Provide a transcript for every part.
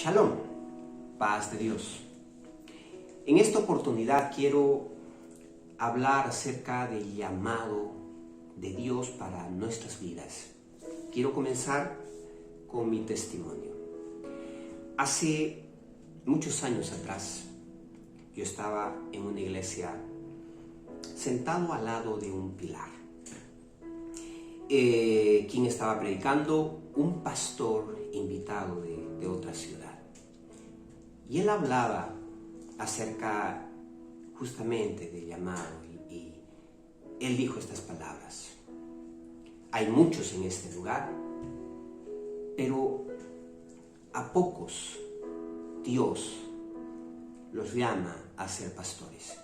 Shalom, paz de Dios. En esta oportunidad quiero hablar acerca del llamado de Dios para nuestras vidas. Quiero comenzar con mi testimonio. Hace muchos años atrás, yo estaba en una iglesia sentado al lado de un pilar. Quien estaba predicando, un pastor invitado de otra ciudad. Y él hablaba acerca justamente del llamado y él dijo estas palabras: hay muchos en este lugar, pero a pocos Dios los llama a ser pastores.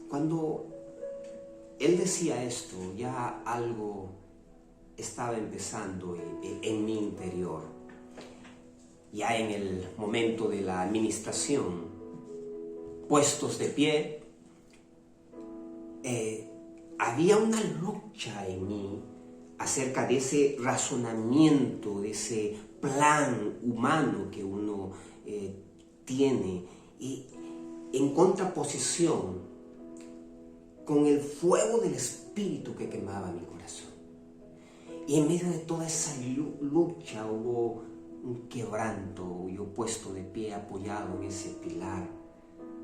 Cuando él decía esto, ya algo estaba empezando en mi interior. Ya en el momento de la administración, puestos de pie, había una lucha en mí acerca de ese razonamiento, de ese plan humano que uno tiene, y en contraposición con el fuego del Espíritu que quemaba mi corazón. Y en medio de toda esa lucha hubo un quebranto. Yo puesto de pie, apoyado en ese pilar,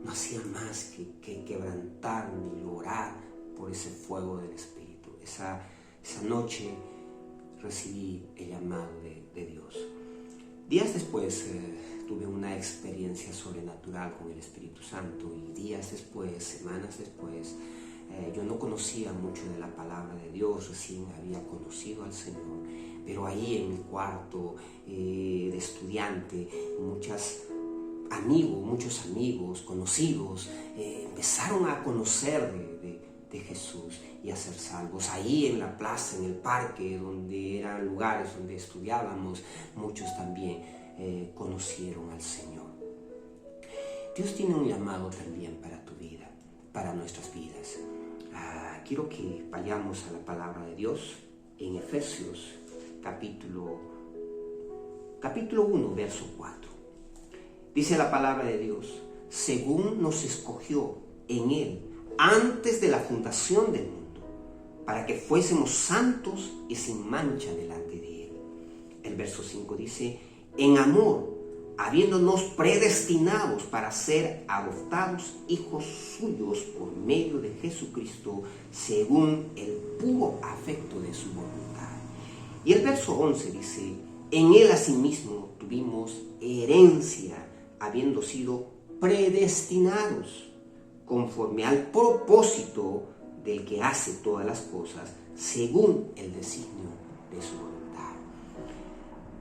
no hacía más que quebrantarme y orar por ese fuego del Espíritu. Esa noche recibí el llamado de Dios. Días después tuve una experiencia sobrenatural con el Espíritu Santo, y días después, semanas después, yo no conocía mucho de la palabra de Dios, recién había conocido al Señor, pero ahí en mi cuarto de estudiante, muchos amigos, conocidos, empezaron a conocer de Jesús y a ser salvos. Ahí en la plaza, en el parque, donde eran lugares donde estudiábamos, muchos también conocieron al Señor. Dios tiene un llamado también para tu vida, para nuestras vidas. Quiero que vayamos a la palabra de Dios en Efesios capítulo 1, verso 4. Dice la palabra de Dios: según nos escogió en Él antes de la fundación del mundo, para que fuésemos santos y sin mancha delante de Él. El verso 5 dice: en amor, habiéndonos predestinados para ser adoptados hijos suyos por medio de Jesucristo, según el puro afecto de su voluntad. Y el verso 11 dice: en Él asimismo tuvimos herencia, habiendo sido predestinados conforme al propósito del que hace todas las cosas, según el designio de su voluntad.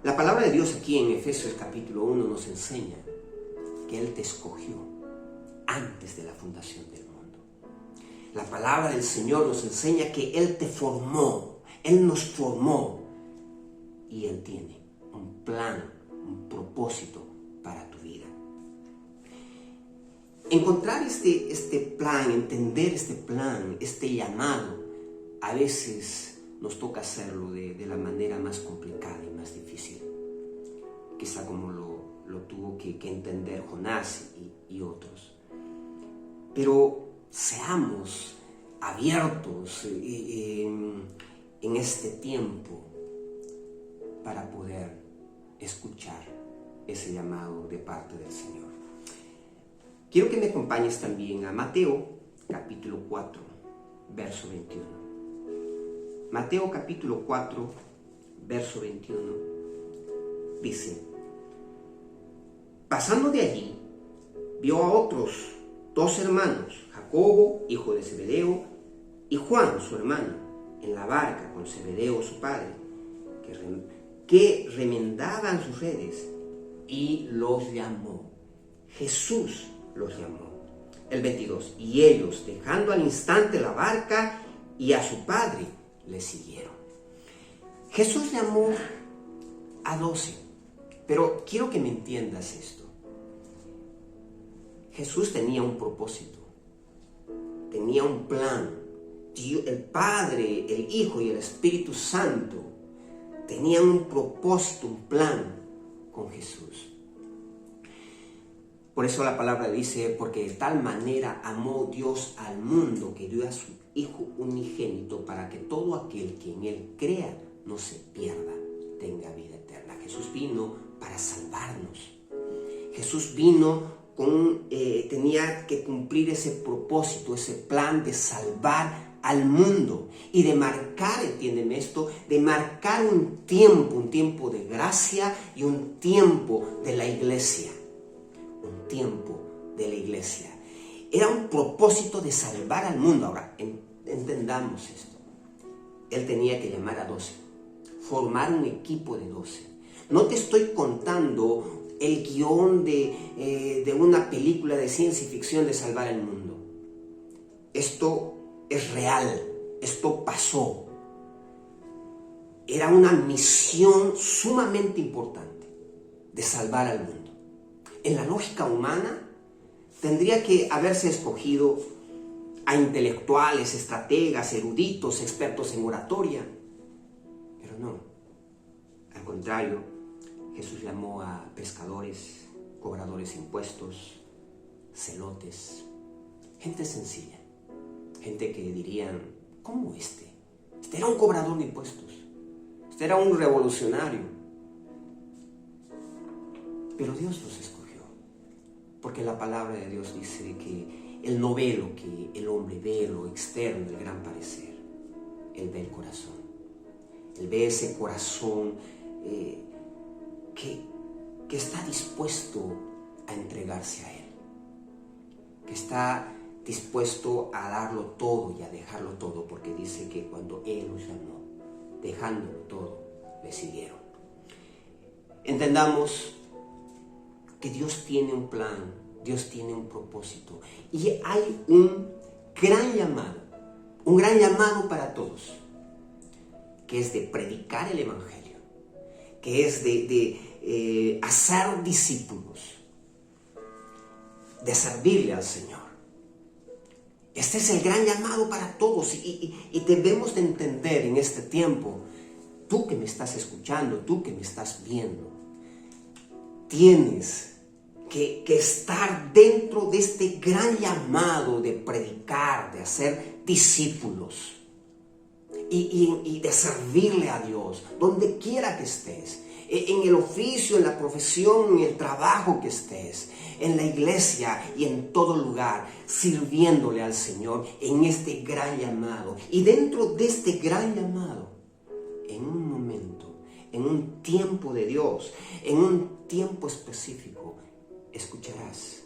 La palabra de Dios aquí en Efesios capítulo 1 nos enseña que Él te escogió antes de la fundación del mundo. La palabra del Señor nos enseña que Él te formó, Él nos formó, y Él tiene un plan, un propósito para tu vida. Encontrar este plan, entender este plan, este llamado, a veces nos toca hacerlo de la manera más complicada y más difícil, quizá como lo tuvo que entender Jonás y otros. Pero seamos abiertos en este tiempo para poder escuchar ese llamado de parte del Señor. Quiero que me acompañes también a Mateo capítulo 4, verso 21. Mateo capítulo 4, verso 21, dice: pasando de allí, vio a otros 2 hermanos, Jacobo, hijo de Zebedeo, y Juan, su hermano, en la barca con Zebedeo, su padre, que remendaban sus redes, y los llamó. Jesús los llamó. El 22, y ellos, dejando al instante la barca y a su padre, le siguieron. Jesús llamó a 12, pero quiero que me entiendas esto. Jesús tenía un propósito, tenía un plan. Dios, el Padre, el Hijo y el Espíritu Santo tenían un propósito, un plan con Jesús. Por eso la palabra dice, porque de tal manera amó Dios al mundo que dio a su Hijo unigénito para que todo aquel que en Él crea no se pierda, tenga vida eterna. Jesús vino para salvarnos. Jesús vino tenía que cumplir ese propósito, ese plan de salvar al mundo y de marcar, entiéndeme esto, de marcar un tiempo de gracia y un tiempo de la iglesia. Un tiempo de la iglesia. Era un propósito de salvar al mundo. Ahora, entendamos esto. Él tenía que llamar a 12, formar un equipo de 12. No te estoy contando el guión de una película de ciencia ficción de salvar el mundo. Esto es real, esto pasó. Era una misión sumamente importante de salvar al mundo. En la lógica humana, tendría que haberse escogido a intelectuales, estrategas, eruditos, expertos en oratoria. Pero no, al contrario, Jesús llamó a pescadores, cobradores de impuestos, celotes, gente sencilla, gente que dirían, ¿cómo este? Este era un cobrador de impuestos, este era un revolucionario. Pero Dios los escogió, porque la palabra de Dios dice que Él no ve lo que el hombre ve, lo externo, el gran parecer. Él ve el corazón. Él ve ese corazón que está dispuesto a entregarse a Él, que está dispuesto a darlo todo y a dejarlo todo, porque dice que cuando Él los llamó, dejándolo todo, le siguieron. Entendamos que Dios tiene un plan, Dios tiene un propósito, y hay un gran llamado para todos, que es de predicar el Evangelio, que es de hacer discípulos, de servirle al Señor. Este es el gran llamado para todos y debemos de entender en este tiempo, tú que me estás escuchando, tú que me estás viendo, tienes que estar dentro de este gran llamado de predicar, de hacer discípulos y de servirle a Dios, donde quiera que estés, en el oficio, en la profesión, en el trabajo que estés, en la iglesia y en todo lugar, sirviéndole al Señor en este gran llamado. Y dentro de este gran llamado, en un momento, en un tiempo de Dios, en un tiempo específico, escucharás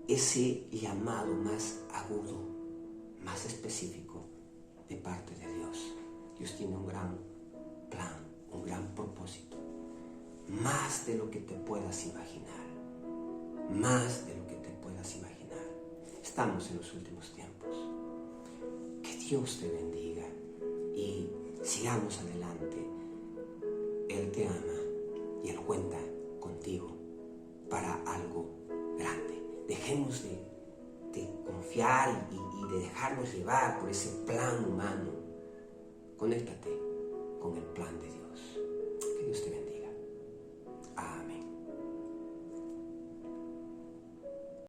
ese llamado más agudo, más específico de parte de Dios. Dios tiene un gran plan, un gran propósito, más de lo que te puedas imaginar, más de lo que te puedas imaginar. Estamos en los últimos tiempos. Que Dios te bendiga y sigamos adelante. Él te ama y Él cuenta contigo para algo grande. Dejemos de confiar y de dejarnos llevar por ese plan humano. Conéctate con el plan de Dios. Que Dios te bendiga. Amén.